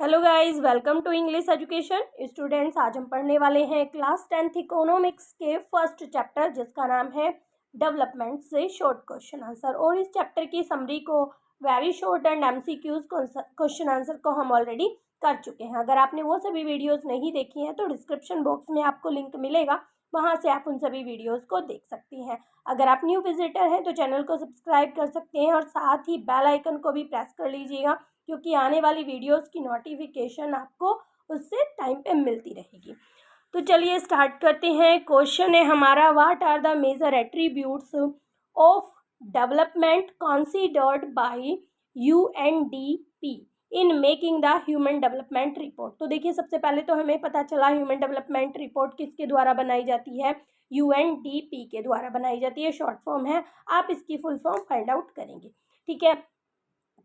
Hello guys, welcome to English education. Students, आज हम पढ़ने वाले हैं क्लास 10th इकोनॉमिक्स के फर्स्ट चैप्टर जिसका नाम है डेवलपमेंट से शॉर्ट क्वेश्चन आंसर। और इस चैप्टर की समरी को very short and MCQs question answer को हम ऑलरेडी कर चुके हैं। अगर आपने वो सभी वीडियोस नहीं देखी हैं तो डिस्क्रिप्शन बॉक्स में आपको लिंक मिलेगा, वहाँ से आप उन सभी वीडियोज़ को देख सकती हैं। अगर आप न्यू विजिटर हैं तो चैनल को सब्सक्राइब कर सकते हैं और साथ ही बेल आइकन को भी प्रेस कर लीजिएगा, क्योंकि आने वाली वीडियोस की नोटिफिकेशन आपको उससे टाइम पे मिलती रहेगी। तो चलिए स्टार्ट करते हैं। क्वेश्चन है हमारा, what are the major attributes of development considered by UNDP in making the human development report. तो देखिए, सबसे पहले तो हमें पता चला ह्यूमन डेवलपमेंट रिपोर्ट किसके द्वारा बनाई जाती है, यूएनडीपी के द्वारा बनाई जाती है। शॉर्ट फॉर्म है, आप इसकी फुल फॉर्म फाइंड आउट करेंगे। ठीक है,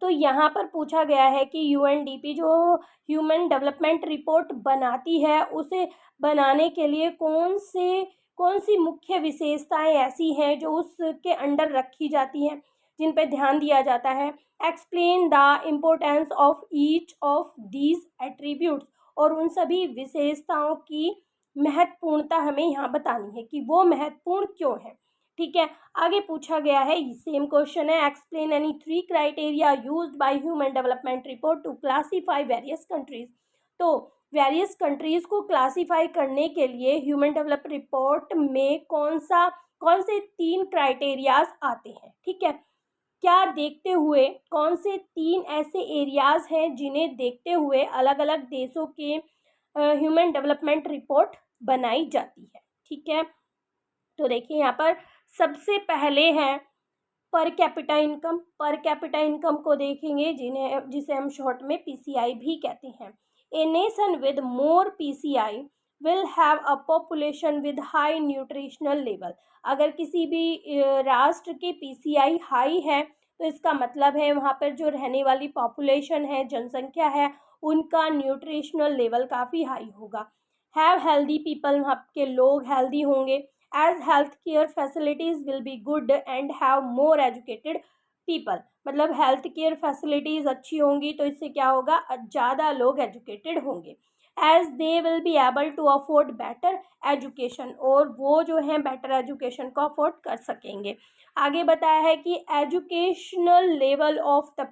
तो यहाँ पर पूछा गया है कि यूएनडीपी जो ह्यूमन डेवलपमेंट रिपोर्ट बनाती है, उसे बनाने के लिए कौन सी मुख्य विशेषताएं ऐसी हैं जो उसके अंडर रखी जाती हैं, जिन पर ध्यान दिया जाता है। Explain the importance of each of these attributes, और उन सभी विशेषताओं की महत्वपूर्णता हमें यहाँ बतानी है कि वो महत्वपूर्ण क्यों है। ठीक है, आगे पूछा गया है, सेम क्वेश्चन है, explain any 3 criteria used by human development report to classify various countries. तो वेरियस कंट्रीज को क्लासीफाई करने के लिए ह्यूमन डेवलपमेंट रिपोर्ट में कौन से 3 क्राइटेरियाज आते हैं। ठीक है, क्या देखते हुए, कौन से 3 ऐसे एरियाज हैं जिन्हें देखते हुए अलग अलग देशों के ह्यूमन डेवलपमेंट रिपोर्ट बनाई जाती है। ठीक है, तो देखिए यहाँ पर सबसे पहले है पर कैपिटा इनकम। पर कैपिटा इनकम को देखेंगे, जिसे हम शॉर्ट में पीसीआई भी कहते हैं। A nation with more PCI will have a population with high nutritional level. अगर किसी भी राष्ट्र के पीसीआई हाई है तो इसका मतलब है वहाँ पर जो रहने वाली पॉपुलेशन है, जनसंख्या है, उनका न्यूट्रिशनल लेवल काफ़ी हाई होगा। हैव हेल्दी पीपल, वहाँ के लोग हेल्दी होंगे। As health care facilities will be good and have more educated people. मतलब हेल्थ केयर फैसिलिटीज़ अच्छी होंगी तो इससे क्या होगा, ज़्यादा लोग एजुकेटेड होंगे। As they will be able to afford better education, और वो जो है बेटर एजुकेशन को अफोर्ड कर सकेंगे। आगे बताया है कि educational level of the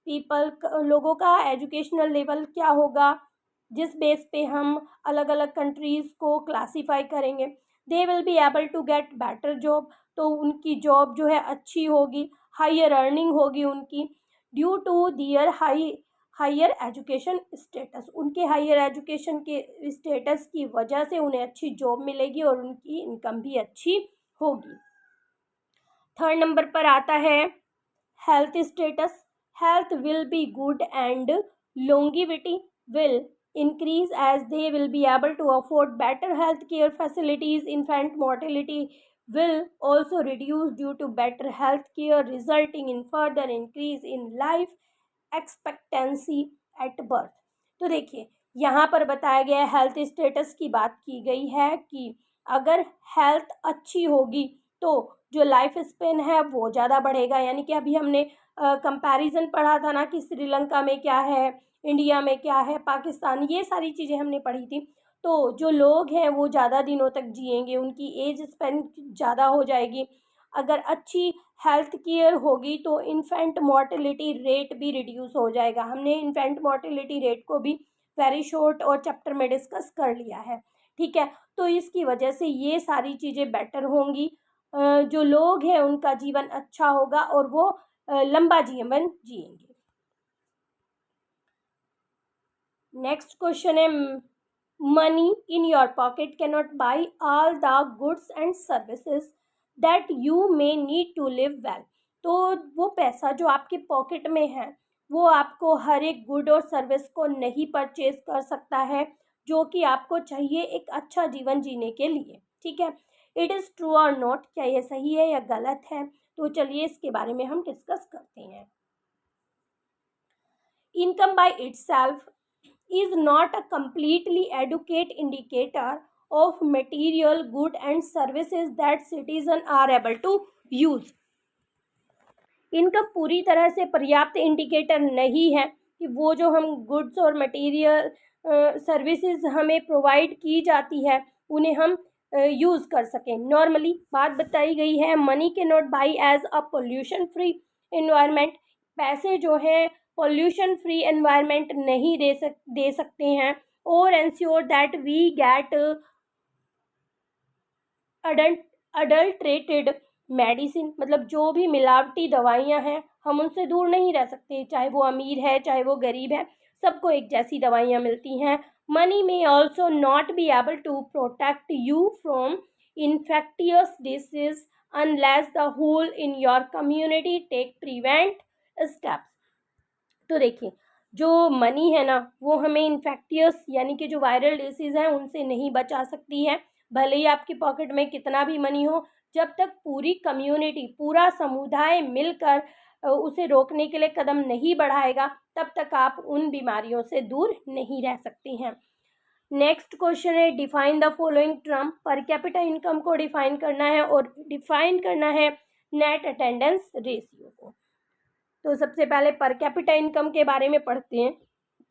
people लोगों का एजुकेशनल लेवल क्या होगा, जिस बेस पे हम अलग अलग कंट्रीज़ को क्लासीफाई करेंगे। They will be able to get better job, तो उनकी जॉब जो है अच्छी होगी, हायर अर्निंग होगी उनकी। Due to their higher education status, उनके हायर एजुकेशन के स्टेटस की वजह से उन्हें अच्छी जॉब मिलेगी और उनकी इनकम भी अच्छी होगी। थर्ड नंबर पर आता है health status. Health will be good and longevity will increase as they will be able to afford better health care facilities. Infant mortality will also reduce due to better health care, resulting in further increase in life expectancy at birth. तो देखिए, यहाँ पर बताया गया है, health status की बात की गई है कि अगर हेल्थ अच्छी होगी तो जो लाइफ स्पेन है वो ज़्यादा बढ़ेगा। यानी कि अभी हमने कंपैरिजन पढ़ा था ना कि श्रीलंका में क्या है, इंडिया में क्या है, पाकिस्तान, ये सारी चीज़ें हमने पढ़ी थी। तो जो लोग हैं वो ज़्यादा दिनों तक जिएंगे, उनकी एज स्पेन ज़्यादा हो जाएगी। अगर अच्छी हेल्थ केयर होगी तो इन्फेंट मोर्टेलिटी रेट भी रिड्यूस हो जाएगा। हमने इन्फेंट मोर्टेलिटी रेट को भी वेरी शॉर्ट और चैप्टर में डिस्कस कर लिया है। ठीक है, तो इसकी वजह से ये सारी चीज़ें बेटर होंगी। जो लोग हैं उनका जीवन अच्छा होगा और वो लंबा जीवन जिएंगे। नेक्स्ट क्वेश्चन है, money in your pocket cannot buy all the goods and services that you may need to live well. तो वो पैसा जो आपके पॉकेट में है वो आपको हर एक गुड और सर्विस को नहीं परचेज कर सकता है जो कि आपको चाहिए एक अच्छा जीवन जीने के लिए। ठीक है, इट इज़ ट्रू और नॉट, क्या ये सही है या गलत है? तो चलिए इसके बारे में हम डिस्कस करते हैं। Income by itself is not a completely adequate indicator of material good and services that citizens are able to use. Income पूरी तरह से पर्याप्त इंडिकेटर नहीं है कि वो जो हम गुड्स और मटेरियल सर्विसेज हमें प्रोवाइड की जाती है उन्हें हम यूज़ कर सकें। नॉर्मली बात बताई गई है, मनी के not buy as a pollution free environment. पैसे जो हैं पोल्यूशन फ्री एनवायरनमेंट नहीं दे सकते हैं। और ensure that we get adulterated medicine, मतलब जो भी मिलावटी दवाइयाँ हैं हम उनसे दूर नहीं रह सकते, चाहे वो अमीर है चाहे वो गरीब है, सबको एक जैसी दवाइयाँ मिलती हैं। Money may also not be able to protect you from infectious disease unless the whole in your community take prevent steps. तो देखिए, जो मनी है ना वो हमें इन्फेक्टियस यानी कि जो वायरल डिसीज़ हैं उनसे नहीं बचा सकती है। भले ही आपकी पॉकेट में कितना भी मनी हो, जब तक पूरी कम्युनिटी, पूरा समुदाय मिलकर उसे रोकने के लिए कदम नहीं बढ़ाएगा, तब तक आप उन बीमारियों से दूर नहीं रह सकती हैं। नेक्स्ट क्वेश्चन है, डिफाइन द फॉलोइंग टर्म। पर कैपिटा इनकम को डिफाइन करना है और डिफाइन करना है नेट अटेंडेंस रेशियो को। तो सबसे पहले पर कैपिटा इनकम के बारे में पढ़ते हैं।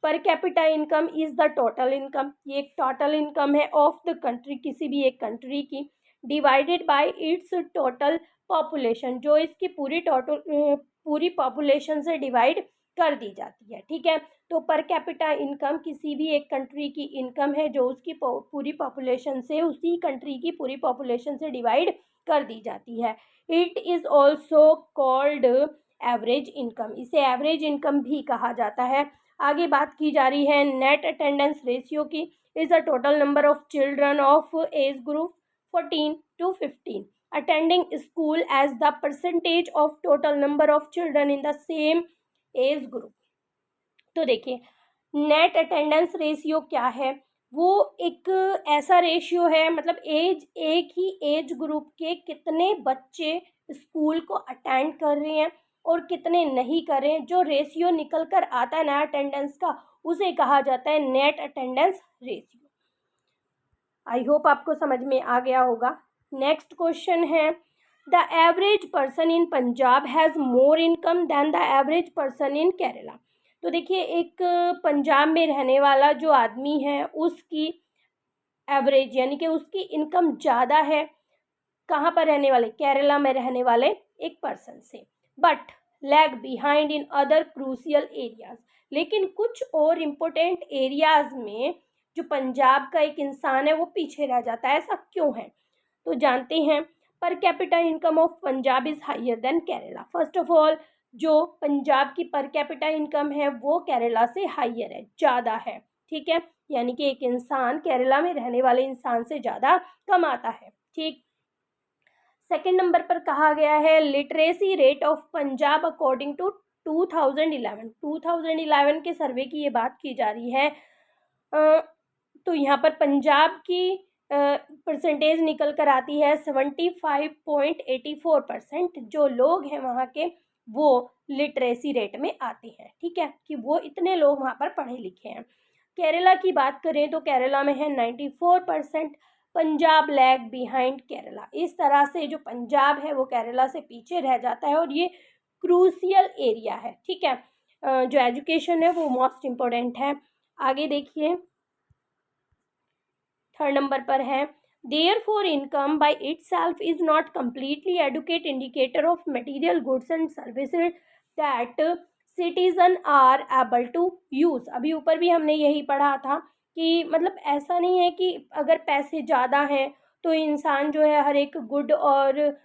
Per capita income is the total income, ये एक टोटल इनकम है ऑफ द कंट्री, किसी भी एक कंट्री की, divided by it's total population, जो इसकी पूरी पॉपुलेशन से डिवाइड कर दी जाती है। ठीक है, तो पर कैपिटा इनकम किसी भी एक कंट्री की इनकम है जो उसकी पूरी पॉपुलेशन से, उसी कंट्री की पूरी पॉपुलेशन से डिवाइड कर दी जाती है। It is also called average income, इसे एवरेज इनकम भी कहा जाता है। आगे बात की जा रही है नेट अटेंडेंस रेशियो की। Is the total number of children of age group 14 to 15 attending school as the percentage of total number of children in the same age group। तो देखिए, नेट अटेंडेंस रेशियो क्या है, वो एक ऐसा ratio है, मतलब एक ही एज ग्रुप के कितने बच्चे स्कूल को अटेंड कर रहे हैं और कितने नहीं कर रहे हैं, जो रेशियो निकल कर आता है ना अटेंडेंस का, उसे कहा जाता है net attendance ratio. I hope आपको समझ में आ गया होगा। नेक्स्ट क्वेश्चन है, the average person in Punjab has more income than the average person in Kerala. तो देखिए, एक पंजाब में रहने वाला जो आदमी है उसकी एवरेज यानी कि उसकी इनकम ज़्यादा है, कहाँ पर रहने वाले, केरला में रहने वाले एक पर्सन से, but lag behind in other crucial areas. लेकिन कुछ और इम्पोर्टेंट एरियाज में जो पंजाब का एक इंसान है वो पीछे रह जाता है, ऐसा क्यों है? तो जानते हैं, per capita income of Punjab is higher than Kerala. First of all, जो पंजाब की पर कैपिटा इनकम है वो केरला से हायर है, ज़्यादा है। ठीक है, यानी कि एक इंसान केरला में रहने वाले इंसान से ज़्यादा कमाता है। ठीक, सेकेंड नंबर पर कहा गया है literacy rate of Punjab according to 2011 के सर्वे की ये बात की जा रही है। तो यहाँ पर पंजाब की परसेंटेज निकल कर आती है 75.84%। जो लोग हैं वहाँ के वो लिटरेसी रेट में आते हैं। ठीक है, कि वो इतने लोग वहाँ पर पढ़े लिखे हैं। केरला की बात करें तो केरला में है 94%। Punjab lag behind Kerala. इस तरह से जो पंजाब है वो केरला से पीछे रह जाता है और ये क्रूशियल एरिया है। ठीक है, जो एजुकेशन है वो मोस्ट इम्पोर्टेंट है। आगे देखिए, थर्ड नंबर पर है, therefore income by itself is not completely adequate indicator of material goods and services that citizen are able to use. अभी ऊपर भी हमने यही पढ़ा था कि मतलब ऐसा नहीं है कि अगर पैसे ज़्यादा हैं तो इंसान जो है हर एक गुड और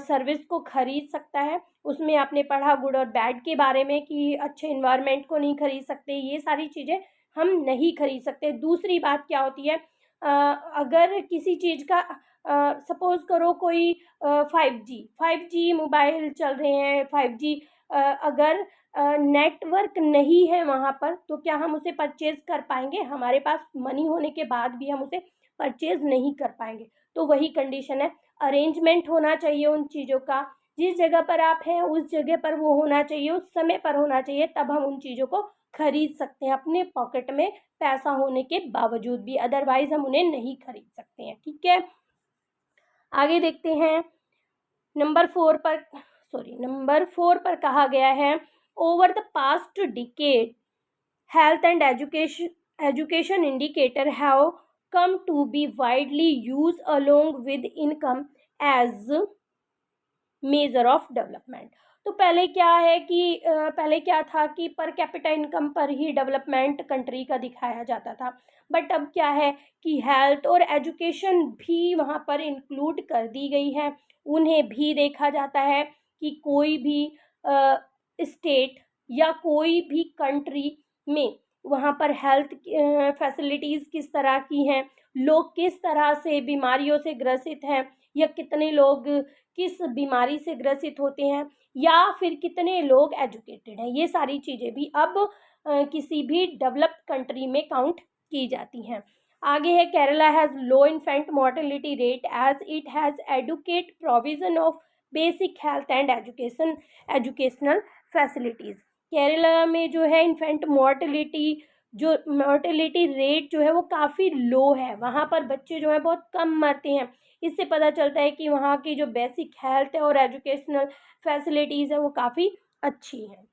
सर्विस को खरीद सकता है। उसमें आपने पढ़ा गुड और बैड के बारे में कि अच्छे इन्वायरमेंट को नहीं खरीद सकते, ये सारी चीज़ें हम नहीं खरीद सकते। दूसरी बात क्या होती है, अगर किसी चीज़ का सपोज़ करो कोई 5G मोबाइल चल रहे हैं, 5G अगर नेटवर्क नहीं है वहाँ पर तो क्या हम उसे परचेज़ कर पाएंगे? हमारे पास मनी होने के बाद भी हम उसे परचेज़ नहीं कर पाएंगे। तो वही कंडीशन है, अरेंजमेंट होना चाहिए उन चीज़ों का, जिस जगह पर आप हैं उस जगह पर वो होना चाहिए, उस समय पर होना चाहिए, तब हम उन चीज़ों को खरीद सकते हैं अपने पॉकेट में पैसा होने के बावजूद भी, अदरवाइज हम उन्हें नहीं खरीद सकते हैं। ठीक है, आगे देखते हैं। नंबर फोर पर कहा गया है, over the past decade health and education indicator have come to be widely used along with income as measure of development. तो पहले क्या है कि पहले क्या था कि पर कैपिटा इनकम पर ही डेवलपमेंट कंट्री का दिखाया जाता था, बट अब क्या है कि हेल्थ और एजुकेशन भी वहाँ पर इंक्लूड कर दी गई है। उन्हें भी देखा जाता है कि कोई भी स्टेट या कोई भी कंट्री में वहाँ पर हेल्थ फैसिलिटीज़ किस तरह की हैं, लोग किस तरह से बीमारियों से ग्रसित हैं, या कितने लोग किस बीमारी से ग्रसित होते हैं, या फिर कितने लोग एजुकेटेड हैं। ये सारी चीज़ें भी अब किसी भी डेवलप्ड कंट्री में काउंट की जाती हैं। आगे है Kerala has low infant mortality rate as it has adequate provision of basic health and educational facilities. Kerala में जो है इन्फेंट मोर्टेलिटी रेट जो है वो काफ़ी लो है, वहाँ पर बच्चे जो है बहुत कम मरते हैं। इससे पता चलता है कि वहाँ की जो बेसिक हेल्थ है और एजुकेशनल फैसिलिटीज़ है वो काफ़ी अच्छी हैं।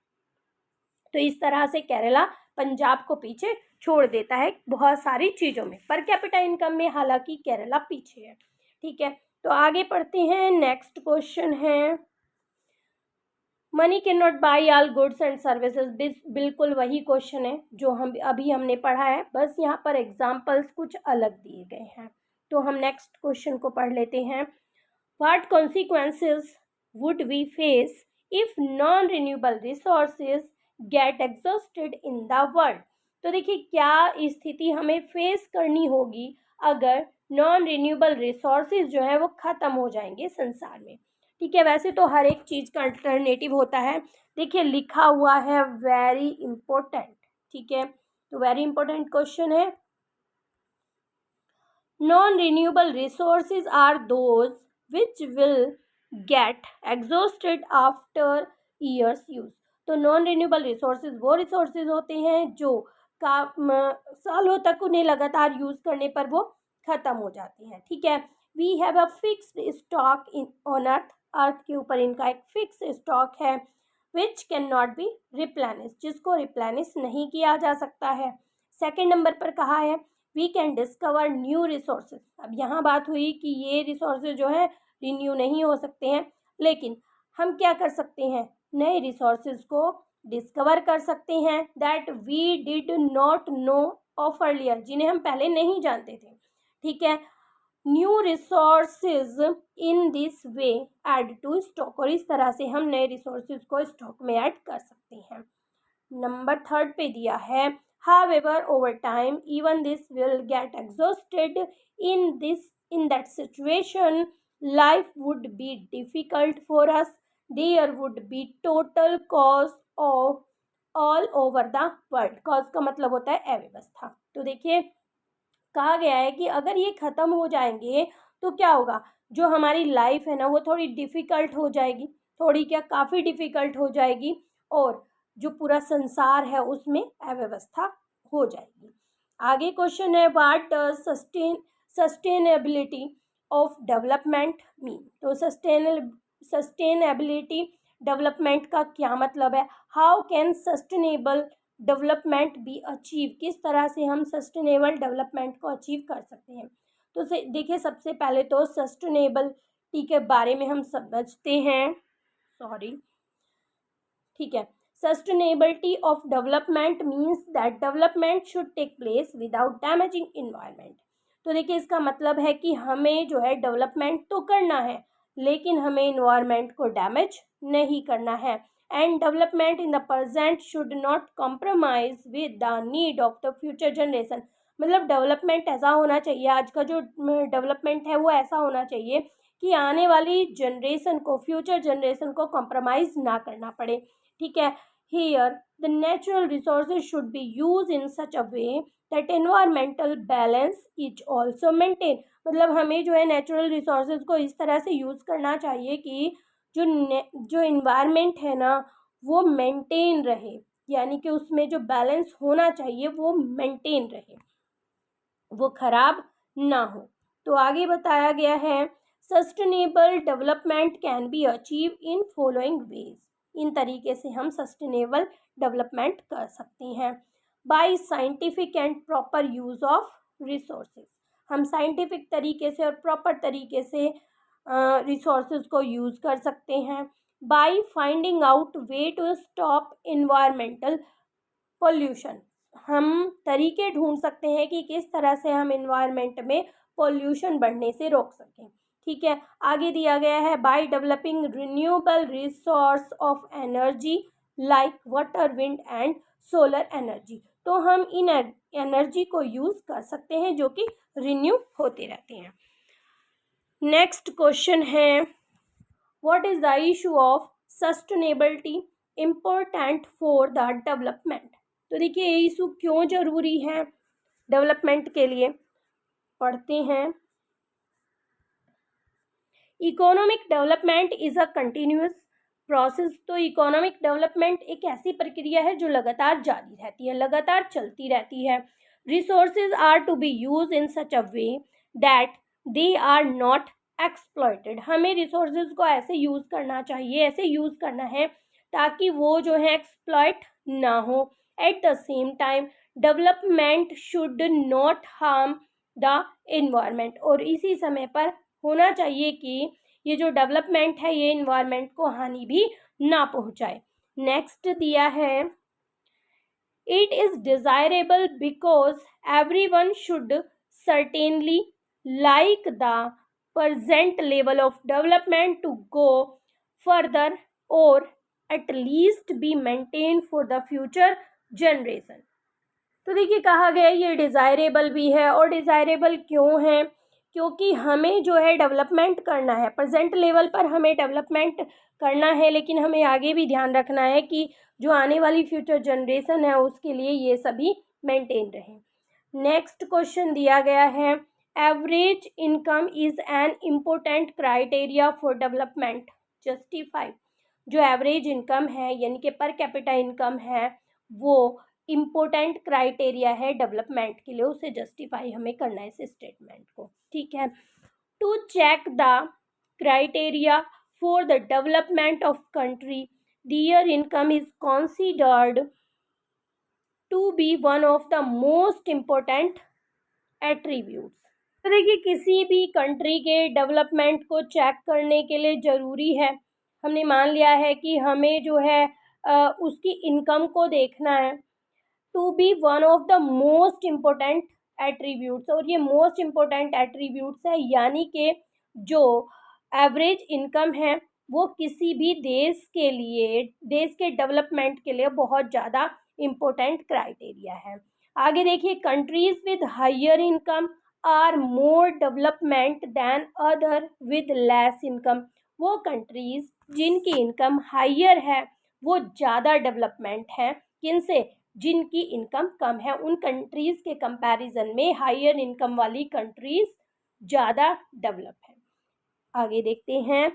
तो इस तरह से केरला पंजाब को पीछे छोड़ देता है बहुत सारी चीज़ों में। पर कैपिटा इनकम में हालांकि केरला पीछे है। ठीक है, तो आगे पढ़ते हैं। नेक्स्ट क्वेश्चन है money can not buy all goods and services. बिल्कुल वही क्वेश्चन है जो हमने पढ़ा है, बस यहाँ पर एग्जाम्पल्स कुछ अलग दिए गए हैं। तो हम नेक्स्ट क्वेश्चन को पढ़ लेते हैं। What consequences would we face if non renewable resources get exhausted in the world. तो देखिए क्या स्थिति हमें फेस करनी होगी अगर नॉन रिन्यूएबल रिसोर्सेज जो है वो ख़त्म हो जाएंगे संसार में। ठीक है, वैसे तो हर एक चीज़ का अल्टरनेटिव होता है। देखिए लिखा हुआ है वेरी इंपॉर्टेंट। ठीक है, तो वेरी इंपॉर्टेंट क्वेश्चन है। Non-renewable resources are those which will get exhausted after years use। तो नॉन रिन्यूएबल रिसोर्सेज वो रिसोर्सेज होते हैं जो सालों तक उन्हें लगातार यूज़ करने पर वो ख़त्म हो जाती हैं। ठीक है, we have a fixed stock in on earth. Earth के ऊपर इनका एक फिक्स स्टॉक है which can not be replenish, जिसको रिप्लेनिश नहीं किया जा सकता है। सेकेंड नंबर पर कहा है we can discover new resources. अब यहाँ बात हुई कि ये रिसोर्सेज जो है रिन्यू नहीं हो सकते हैं, लेकिन हम क्या कर सकते हैं, नए रिसोर्सेज को डिस्कवर कर सकते हैं that we did not know of earlier, जिन्हें हम पहले नहीं जानते थे। ठीक है, new resources in this way add to stock, और इस तरह से हम नए रिसोर्सेज को स्टॉक में ऐड कर सकते हैं। नंबर थर्ड पे दिया है however over time even this will get exhausted in that situation life would be difficult for us, there would be total cause of all over the world। cause का मतलब होता है अव्यवस्था। तो देखिए कहा गया है कि अगर ये ख़त्म हो जाएंगे तो क्या होगा, जो हमारी लाइफ है ना वो थोड़ी डिफ़िकल्ट हो जाएगी, थोड़ी क्या काफ़ी डिफ़िकल्ट हो जाएगी, और जो पूरा संसार है उसमें अव्यवस्था हो जाएगी। आगे क्वेश्चन है what does sustainability of development mean. तो सस्टेनेबिलिटी डेवलपमेंट का क्या मतलब है, how can sustainable development be achieve, किस तरह से हम सस्टेनेबल डेवलपमेंट को अचीव कर सकते हैं। तो देखिए सबसे पहले तो सस्टेनेबिलिटी के बारे में हम समझते हैं। ठीक है, sustainability of development means that development should take place without damaging environment. तो देखिए इसका मतलब है कि हमें जो है डेवलपमेंट तो करना है लेकिन हमें इन्वायरमेंट को डैमेज नहीं करना है। And development in the present should not compromise with the need of the future generation. मतलब डेवलपमेंट ऐसा होना चाहिए, आज का जो डेवलपमेंट है वो ऐसा होना चाहिए कि आने वाली जनरेशन को, फ्यूचर जनरेशन को कॉम्प्रोमाइज़ ना करना पड़े। ठीक है, here the natural resources should be used in such a way that environmental balance is also maintained। मतलब हमें जो है नेचुरल रिसोर्सेज को इस तरह से यूज़ करना चाहिए कि जो इन्वायरमेंट है ना वो मेंटेन रहे, यानी कि उसमें जो बैलेंस होना चाहिए वो मेंटेन रहे, वो खराब ना हो। तो आगे बताया गया है sustainable development can be achieve in following ways. इन तरीके से हम सस्टेनेबल डेवलपमेंट कर सकते हैं। By scientific and proper use of resources. हम साइंटिफिक तरीके से और प्रॉपर तरीके से रिसोर्सेज को यूज़ कर सकते हैं। By finding out way to stop environmental pollution, हम तरीके ढूंढ सकते हैं कि किस तरह से हम इन्वायरमेंट में पोल्यूशन बढ़ने से रोक सकें। ठीक है, आगे दिया गया है by developing renewable resource of energy like water, wind and solar energy. तो हम इन एनर्जी को यूज़ कर सकते हैं जो कि रिन्यू होते रहते हैं। नेक्स्ट क्वेश्चन है what is the issue of sustainability important for the development. तो देखिए ये इशू क्यों जरूरी है डेवलपमेंट के लिए, पढ़ते हैं। Economic development is a continuous process. तो इकोनॉमिक डेवलपमेंट एक ऐसी प्रक्रिया है जो लगातार जारी रहती है, लगातार चलती रहती है। Resources are to be use in such a way that they are not exploited. हमें रिसोर्सेज को ऐसे यूज करना चाहिए, ऐसे यूज करना है ताकि वो जो है एक्सप्लॉयट ना हो। At the same time development should not harm the environment, और इसी समय पर होना चाहिए कि ये जो डेवलपमेंट है ये इन्वायरमेंट को हानि भी ना पहुंचाए। नेक्स्ट दिया है it is desirable because everyone should certainly like the present level of development to go further or at least be maintained for the future generation। तो देखिए कहा गया ये डिज़ायरेबल भी है, और डिज़ायरेबल क्यों है, क्योंकि हमें जो है डेवलपमेंट करना है, प्रेजेंट लेवल पर हमें डेवलपमेंट करना है, लेकिन हमें आगे भी ध्यान रखना है कि जो आने वाली फ्यूचर जनरेशन है उसके लिए ये सभी मेंटेन रहे। नेक्स्ट क्वेश्चन दिया गया है average income is an important criteria for development justify. जो एवरेज इनकम है यानी कि पर कैपिटा इनकम है वो इम्पोर्टेंट क्राइटेरिया है डेवलपमेंट के लिए, उसे जस्टिफाई हमें करना है इस स्टेटमेंट को। ठीक है, to check the criteria for the development of country their income is considered to be one of the most important attributes. तो देखिए किसी भी कंट्री के डेवलपमेंट को चेक करने के लिए ज़रूरी है, हमने मान लिया है कि हमें जो है उसकी इनकम को देखना है, to be one of the most important attributes, और ये मोस्ट इम्पोर्टेंट एट्रीब्यूट्स है यानी कि जो एवरेज इनकम है वो किसी भी देश के लिए, देश के डेवलपमेंट के लिए बहुत ज़्यादा इम्पोर्टेंट क्राइटेरिया है। आगे देखिए countries with higher income are more development than other with less income. वो कंट्रीज जिनकी इनकम हायर है वो ज़्यादा डेवलपमेंट है, किनसे, जिनकी इनकम कम है, उन कंट्रीज के कंपैरिजन में हायर इनकम वाली कंट्रीज ज़्यादा डेवलप है। आगे देखते हैं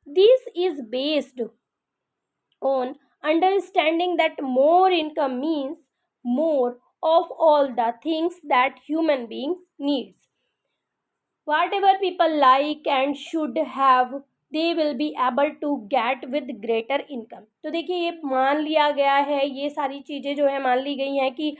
this is based on understanding that more income means more of all the things that human beings needs. Whatever people like and should have, they will be able to get with greater income। तो देखिए ये मान लिया गया है, ये सारी चीज़ें जो है मान ली गई हैं कि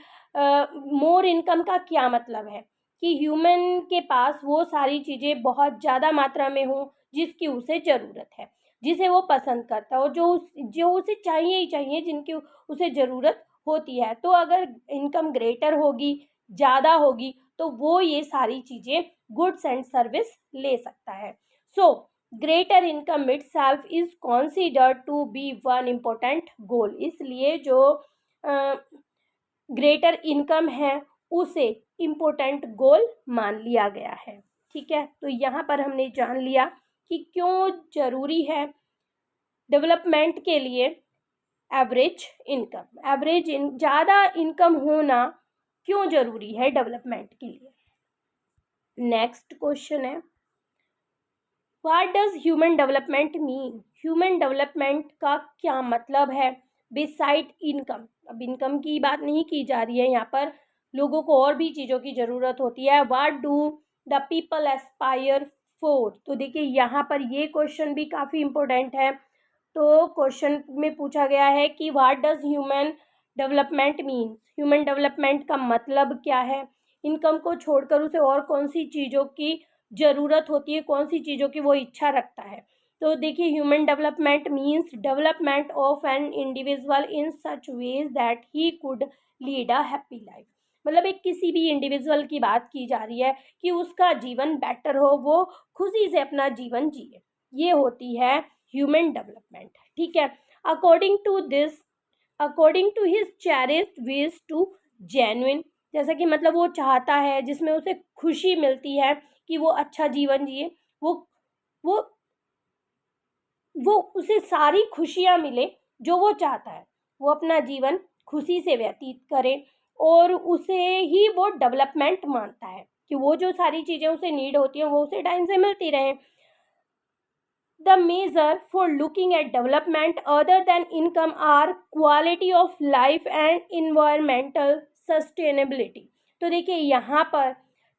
मोर इनकम का क्या मतलब है कि ह्यूमन के पास वो सारी चीज़ें बहुत ज़्यादा मात्रा में हो जिसकी उसे ज़रूरत है, जिसे वो पसंद करता है, और जो उसे चाहिए ही चाहिए, जिनकी उसे ज़रूरत होती है। तो अगर इनकम ग्रेटर होगी, ज़्यादा होगी, तो वो ये सारी चीज़ें गुड्स एंड सर्विस ले सकता है। So greater income itself is considered to be one important goal. इसलिए जो ग्रेटर इनकम है उसे इम्पोर्टेंट गोल मान लिया गया है। ठीक है, तो यहाँ पर हमने जान लिया कि क्यों ज़रूरी है डेवलपमेंट के लिए एवरेज इनकम, ज़्यादा इनकम होना क्यों ज़रूरी है डेवलपमेंट के लिए। नेक्स्ट क्वेश्चन है what does human development mean. Human development का क्या मतलब है बिसाइड इनकम। अब इनकम की बात नहीं की जा रही है यहाँ पर, लोगों को और भी चीज़ों की ज़रूरत होती है। What do the people Aspire for. तो देखिए यहाँ पर ये क्वेश्चन भी काफ़ी इम्पोर्टेंट है। तो क्वेश्चन में पूछा गया है कि what does human development means, human development का मतलब क्या है, इनकम को छोड़कर उसे और कौन सी चीज़ों की ज़रूरत होती है, कौन सी चीज़ों की वो इच्छा रखता है। तो देखिए, human development means development of an individual in such ways that he could lead a happy life. मतलब एक किसी भी इंडिविजुअल की बात की जा रही है कि उसका जीवन बेटर हो, वो खुशी से अपना जीवन जिए, ये होती है ह्यूमन डेवलपमेंट। ठीक है, according to his cherished wish to genuine, जैसा कि मतलब वो चाहता है जिसमें उसे खुशी मिलती है कि वो अच्छा जीवन जिए, वो वो वो उसे सारी खुशियाँ मिले जो वो चाहता है, वो अपना जीवन खुशी से व्यतीत करे, और उसे ही वो डेवलपमेंट मानता है कि वो जो सारी चीज़ें उसे नीड होती हैं वो उसे टाइम से मिलती रहें। The measure for looking at development other than income are quality of life and environmental sustainability। तो देखिए, यहाँ पर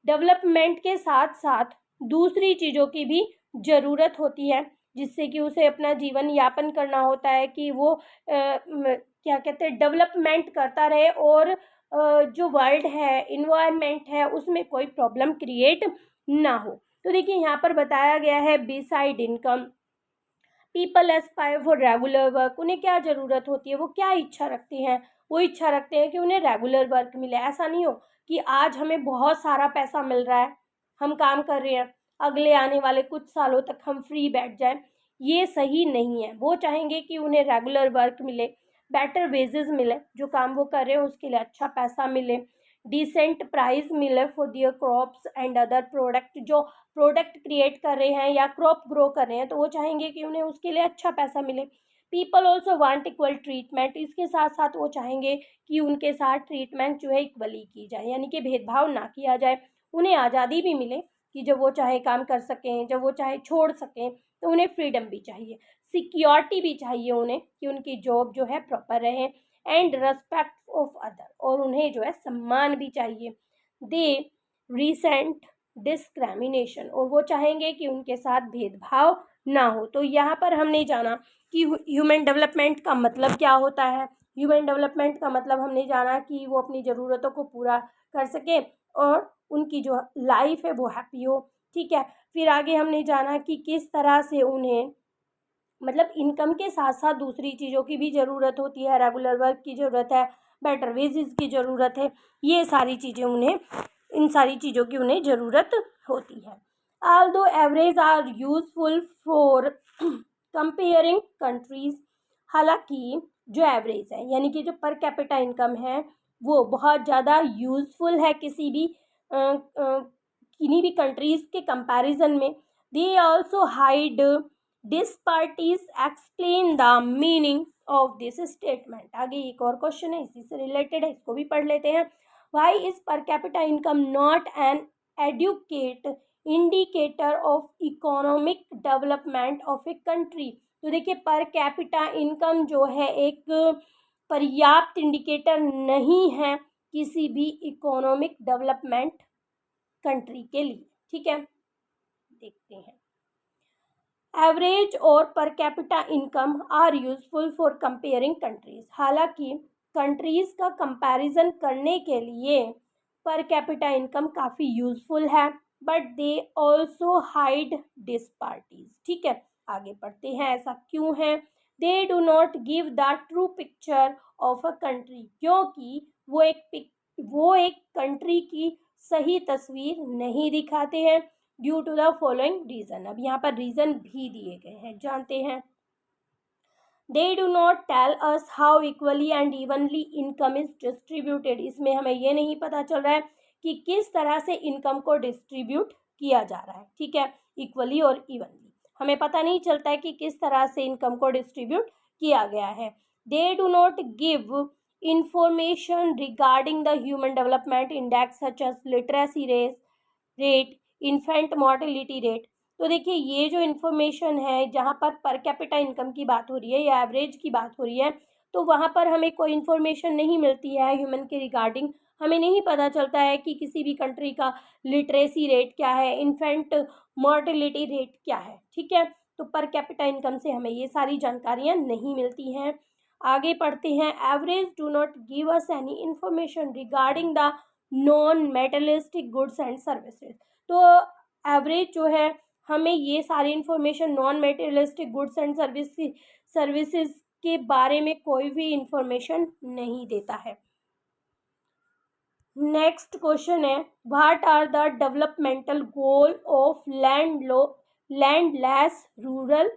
डेवलपमेंट के साथ साथ दूसरी चीज़ों की भी ज़रूरत होती है जिससे कि उसे अपना जीवन यापन करना होता है कि वो क्या कहते हैं, डेवलपमेंट करता रहे, और जो वर्ल्ड है, इन्वायरमेंट है, उसमें कोई प्रॉब्लम क्रिएट ना हो। तो देखिए, यहाँ पर बताया गया है beside income people Aspire for regular work, उन्हें क्या ज़रूरत होती है, वो क्या इच्छा रखते हैं, वो इच्छा रखते हैं कि उन्हें रेगुलर वर्क मिले। ऐसा नहीं हो कि आज हमें बहुत सारा पैसा मिल रहा है, हम काम कर रहे हैं, अगले आने वाले कुछ सालों तक हम फ्री बैठ जाएं, ये सही नहीं है। वो चाहेंगे कि उन्हें रेगुलर वर्क मिले, बेटर वेजेस मिले, जो काम वो कर रहे हैं उसके लिए अच्छा पैसा मिले, डिसेंट प्राइस मिले for their crops and other product, जो प्रोडक्ट क्रिएट कर रहे हैं या क्रॉप ग्रो कर रहे हैं तो वो चाहेंगे कि उन्हें उसके लिए अच्छा पैसा मिले। People also want equal treatment, इसके साथ साथ वो चाहेंगे कि उनके साथ ट्रीटमेंट जो है इक्वली की जाए, यानी कि भेदभाव ना किया जाए, उन्हें आज़ादी भी मिले कि जब वो चाहे काम कर सकें, जब वो चाहे छोड़ सकें, तो उन्हें फ्रीडम भी चाहिए, सिक्योरिटी भी चाहिए उन्हें कि उनकी जॉब जो है प्रॉपर रहे, एंड रेस्पेक्ट ऑफ अदर, और उन्हें जो है सम्मान भी चाहिए। दे रिसेंट डिस्क्रिमिनेशन, और वो चाहेंगे कि उनके साथ भेदभाव ना हो। तो यहाँ पर हमने जाना कि ह्यूमन डेवलपमेंट का मतलब क्या होता है। ह्यूमन डेवलपमेंट का मतलब हमने जाना कि वो अपनी ज़रूरतों को पूरा कर सके और उनकी जो लाइफ है वो हैप्पी हो। ठीक है, फिर आगे हमने जाना कि किस तरह से उन्हें मतलब इनकम के साथ साथ दूसरी चीज़ों की भी ज़रूरत होती है, रेगुलर वर्क की ज़रूरत है, बेटर वेजेस की ज़रूरत है, ये सारी चीज़ें उन्हें, इन सारी चीज़ों की उन्हें ज़रूरत होती है। Although average are useful for comparing countries, हालांकि जो एवरेज है यानी कि जो पर कैपिटा इनकम है वो बहुत ज़्यादा यूजफुल है किसी भी किन्हीं भी कंट्रीज़ के कंपैरिजन में। They also hide disparities, explain the meaning of this statement. आगे एक और क्वेश्चन है इसी से रिलेटेड है, इसको भी पढ़ लेते हैं। Why is per capita income not an adequate indicator of economic development of a country. तो देखिए, पर कैपिटा इनकम जो है एक पर्याप्त इंडिकेटर नहीं है किसी भी इकोनॉमिक डेवलपमेंट कंट्री के लिए। ठीक है, देखते हैं। एवरेज और per capita income are useful for comparing countries, हालांकि कंट्रीज का कंपैरिजन करने के लिए पर कैपिटा इनकम काफ़ी यूजफुल है, but they also hide disparities. ठीक है, आगे पढ़ते हैं ऐसा क्यों है। They do not give the true picture of a country, क्योंकि वो एक कंट्री की सही तस्वीर नहीं दिखाते हैं, due to the following reason. अब यहाँ पर रीजन भी दिए गए हैं, जानते हैं। They do not tell us how equally and evenly income is distributed, इसमें हमें ये नहीं पता चल रहा है कि किस तरह से इनकम को डिस्ट्रीब्यूट किया जा रहा है। ठीक है, इक्वली और इवनली हमें पता नहीं चलता है कि किस तरह से इनकम को डिस्ट्रीब्यूट किया गया है। They do not give information regarding the human development index such as literacy rate, infant mortality rate. तो देखिए, ये जो इन्फॉर्मेशन है जहाँ पर कैपिटा इनकम की बात हो रही है या एवरेज की बात हो रही है, तो वहाँ पर हमें कोई इन्फॉर्मेशन नहीं मिलती है ह्यूमन के रिगार्डिंग। हमें नहीं पता चलता है कि किसी भी कंट्री का लिटरेसी रेट क्या है, इन्फेंट मॉर्टेलिटी रेट क्या है। ठीक है, तो पर कैपिटा इनकम से हमें ये सारी जानकारियाँ नहीं मिलती हैं। आगे पढ़ते हैं। Average do not give us any information regarding the non materialistic goods and services. तो एवरेज जो है हमें ये सारी information non materialistic goods and services के बारे में कोई भी इंफॉर्मेशन नहीं देता है। नेक्स्ट क्वेश्चन है, what are the developmental goal of landless rural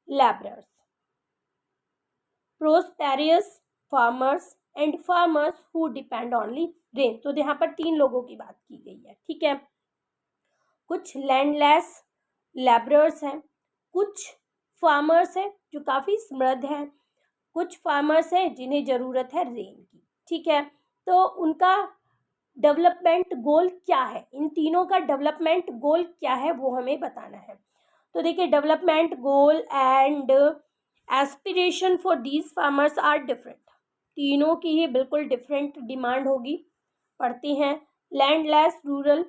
labourers? Prosperous farmers and farmers who depend only rain. तो यहाँ पर 3 लोगों की बात की गई है, ठीक है। कुछ लैंडलेस लेबरर्स हैं, कुछ फार्मर्स हैं जो काफ़ी समृद्ध हैं, कुछ फार्मर्स हैं जिन्हें ज़रूरत है रेन की, ठीक है। तो उनका डेवलपमेंट गोल क्या है, इन तीनों का डेवलपमेंट गोल क्या है वो हमें बताना है। तो देखिए, development goal and aspiration for these farmers are different. तीनों की ही बिल्कुल डिफरेंट डिमांड होगी। पढ़ते हैं। लैंडलेस रूरल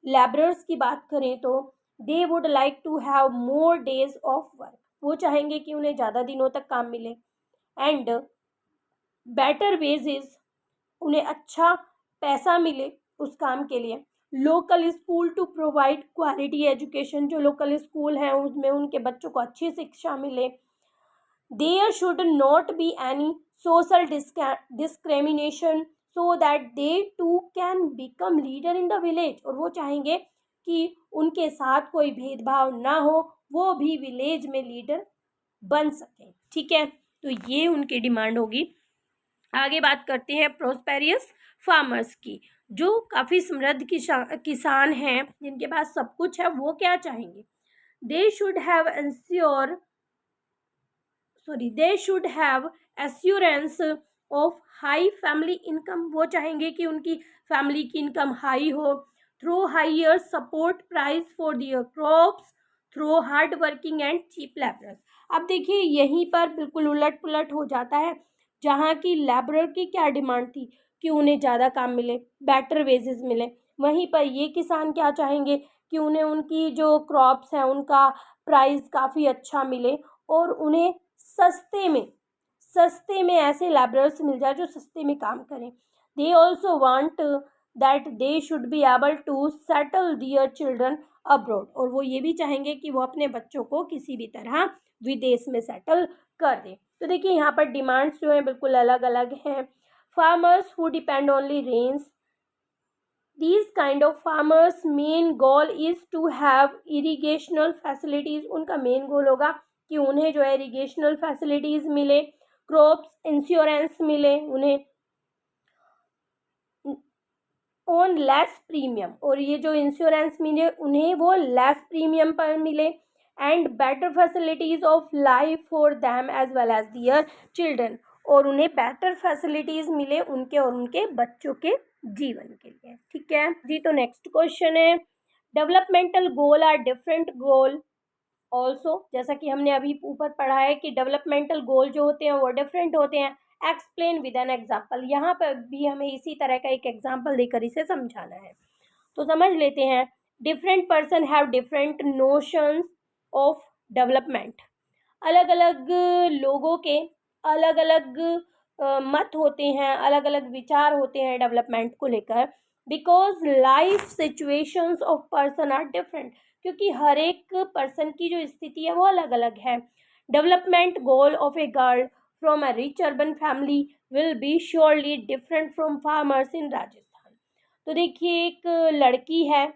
लेबरर्स की बात करें तो they would like to have more days of work. वो चाहेंगे कि उन्हें ज़्यादा दिनों तक काम मिले। एंड बेटर वेजेस, उन्हें अच्छा पैसा मिले उस काम के लिए। Local school to provide quality education, जो लोकल स्कूल हैं उसमें उनके बच्चों को अच्छी शिक्षा मिले। There should not be any social discrimination so that they too can become leader in the village. और वो चाहेंगे कि उनके साथ कोई भेदभाव ना हो, वो भी विलेज में लीडर बन सकें, ठीक है। तो ये उनकी डिमांड होगी। आगे बात करते हैं प्रोस्पेरियस फार्मर्स की, जो काफ़ी समृद्ध किसान हैं, जिनके पास सब कुछ है। वो क्या चाहेंगे? They should have assurance of high family income. वो चाहेंगे कि उनकी फैमिली की इनकम हाई हो। Through higher support price for their crops through hard working and cheap labourers. अब देखिए, यहीं पर बिल्कुल उलट पुलट हो जाता है। जहाँ की लेबरर की क्या डिमांड थी कि उन्हें ज़्यादा काम मिले, बेटर वेजेस मिले, वहीं पर ये किसान क्या चाहेंगे कि उन्हें उनकी जो क्रॉप्स हैं उनका प्राइस काफ़ी अच्छा मिले और उन्हें सस्ते में ऐसे लेबरर्स मिल जाए जो सस्ते में काम करें। They also want that they should be able to settle their children abroad. और वो ये भी चाहेंगे कि वो अपने बच्चों को किसी भी तरह विदेश में सेटल कर दें। तो देखिए, यहाँ पर डिमांड्स जो हैं बिल्कुल अलग अलग हैं। Farmers who depend only rains, these kind of farmers main goal is to have irrigational facilities। उनका मेन गोल होगा कि उन्हें जो है इरिगेशनल फैसिलिटीज़ मिले, क्रॉप्स इंश्योरेंस मिले उन्हें ऑन लेस प्रीमियम, और ये जो इंश्योरेंस मिले उन्हें वो लेस प्रीमियम पर मिले। And better facilities of life for them as well as their children, और उन्हें बेटर फैसिलिटीज़ मिले उनके और उनके बच्चों के जीवन के लिए, ठीक है जी। तो नेक्स्ट क्वेश्चन है, developmental goal are different goal also. जैसा कि हमने अभी ऊपर पढ़ा है कि डेवलपमेंटल गोल जो होते हैं वो डिफरेंट होते हैं। Explain with an example. यहाँ पर भी हमें इसी तरह का एक एग्जाम्पल देकर इसे समझाना है, तो समझ लेते हैं। Different person have different notions of development. अलग अलग लोगों के अलग अलग मत होते हैं, अलग अलग विचार होते हैं डेवलपमेंट को लेकर। Because life situations of person are different, क्योंकि हर एक पर्सन की जो स्थिति है वो अलग अलग है। Development goal of a girl from a rich urban family will be surely different from farmers in Rajasthan. तो देखिए, एक लड़की है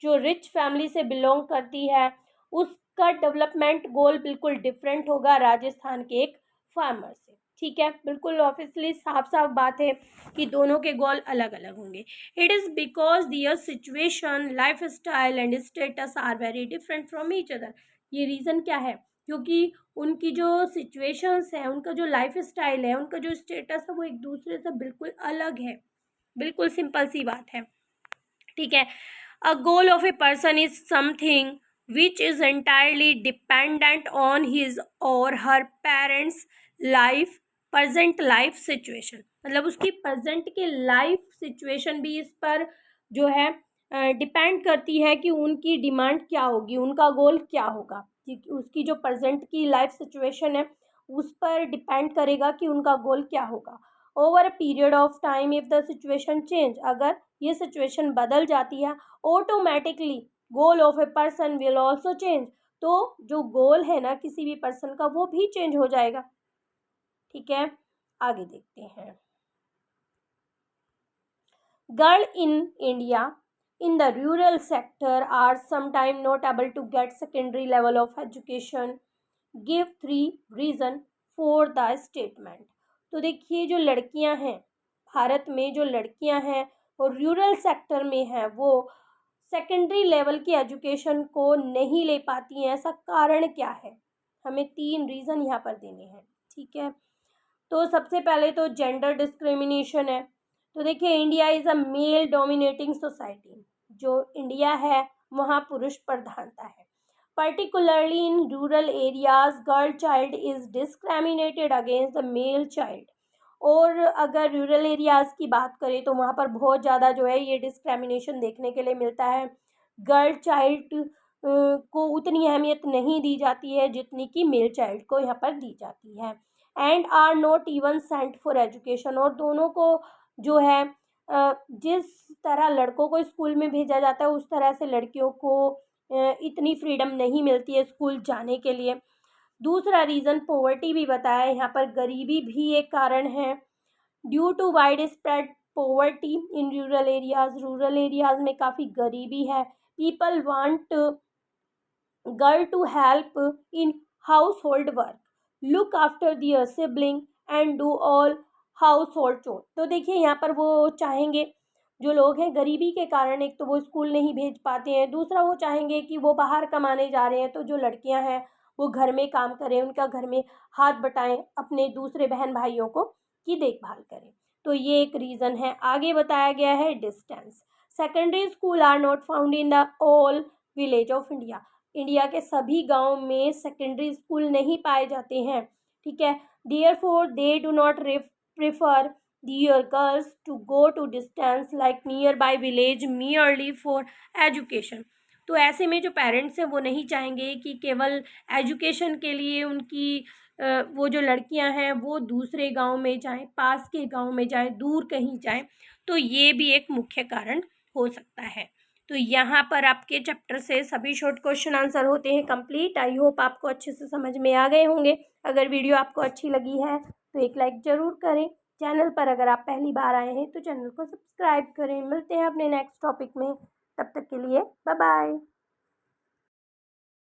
जो रिच फैमिली से बिलोंग करती है, उसका डेवलपमेंट गोल बिल्कुल डिफरेंट होगा राजस्थान के एक फार्मर से, ठीक है। बिल्कुल ऑब्वियसली साफ साफ बात है कि दोनों के गोल अलग अलग होंगे। It is because their situation, life style and status are very different from each other. ये रीज़न क्या है? क्योंकि उनकी जो सिचुएशंस है, उनका जो लाइफ स्टाइल है, उनका जो स्टेटस है वो एक दूसरे से बिल्कुल अलग है। बिल्कुल सिंपल सी बात है, ठीक है। A goal of a person is something which is entirely dependent on his or her parents life present life situation। मतलब उसकी प्रेजेंट के लाइफ सिचुएशन भी इस पर जो है डिपेंड करती है कि उनकी डिमांड क्या होगी, उनका गोल क्या होगा। उसकी जो प्रेजेंट की लाइफ सिचुएशन है उस पर डिपेंड करेगा कि उनका गोल क्या होगा। Over a period of time if the situation change, अगर ये सिचुएशन बदल जाती है, automatically goal of a person will also change, तो जो गोल है ना किसी भी पर्सन का वो भी चेंज हो जाएगा। ठीक है, आगे देखते हैं। Girl in India in the rural sector are sometimes not able to get secondary level of education. Give 3 reason for the statement. तो देखिए जो लड़कियां हैं भारत में, जो लड़कियां हैं और रूरल सेक्टर में हैं, वो सेकेंडरी लेवल की एजुकेशन को नहीं ले पाती हैं। ऐसा कारण क्या है? हमें 3 रीज़न यहाँ पर देने हैं। ठीक है, तो सबसे पहले तो जेंडर डिस्क्रिमिनेशन है। तो देखिए India is a male dominating society, जो इंडिया है वहाँ पुरुष प्रधानता है। Particularly in rural areas girl child is discriminated against the male child. और अगर रूरल एरियाज़ की बात करें तो वहाँ पर बहुत ज़्यादा जो है ये डिस्क्रिमिनेशन देखने के लिए मिलता है। गर्ल चाइल्ड को उतनी अहमियत नहीं दी जाती है जितनी कि मेल चाइल्ड को यहाँ पर दी जाती है। And are not even sent for education, और दोनों को जो है जिस तरह लड़कों को स्कूल में भेजा जाता है उस तरह से लड़कियों को इतनी फ्रीडम नहीं मिलती है स्कूल जाने के लिए। दूसरा रीज़न पॉवर्टी भी बताया, यहाँ पर गरीबी भी एक कारण है। Due to wide spread poverty in rural areas में काफ़ी गरीबी है। People want girl to help in household work, look after their sibling and do all household chore. तो देखिए यहाँ पर वो चाहेंगे, जो लोग हैं गरीबी के कारण एक तो वो स्कूल नहीं भेज पाते हैं, दूसरा वो चाहेंगे कि वो बाहर कमाने जा रहे हैं तो जो लड़कियां हैं वो घर में काम करें, उनका घर में हाथ बटाएं, अपने दूसरे बहन भाइयों को की देखभाल करें। तो ये एक रीज़न है। आगे बताया गया है distance. Secondary school are not found in the all village of India. India के सभी गांव में सेकेंडरी स्कूल नहीं पाए जाते हैं। ठीक है, therefore they do not prefer their girls to go to distance like nearby village merely for education. तो ऐसे में जो पेरेंट्स हैं वो नहीं चाहेंगे कि केवल एजुकेशन के लिए उनकी वो जो लड़कियां हैं वो दूसरे गांव में जाएं, पास के गांव में जाएं, दूर कहीं जाएं। तो ये भी एक मुख्य कारण हो सकता है। तो यहाँ पर आपके चैप्टर से सभी शॉर्ट क्वेश्चन आंसर होते हैं कंप्लीट। आई होप आपको अच्छे से समझ में आ गए होंगे। अगर वीडियो आपको अच्छी लगी है तो एक लाइक ज़रूर करें। चैनल पर अगर आप पहली बार आए हैं तो चैनल को सब्सक्राइब करें। मिलते हैं अपने नेक्स्ट टॉपिक में, तब तक के लिए बाय बाय।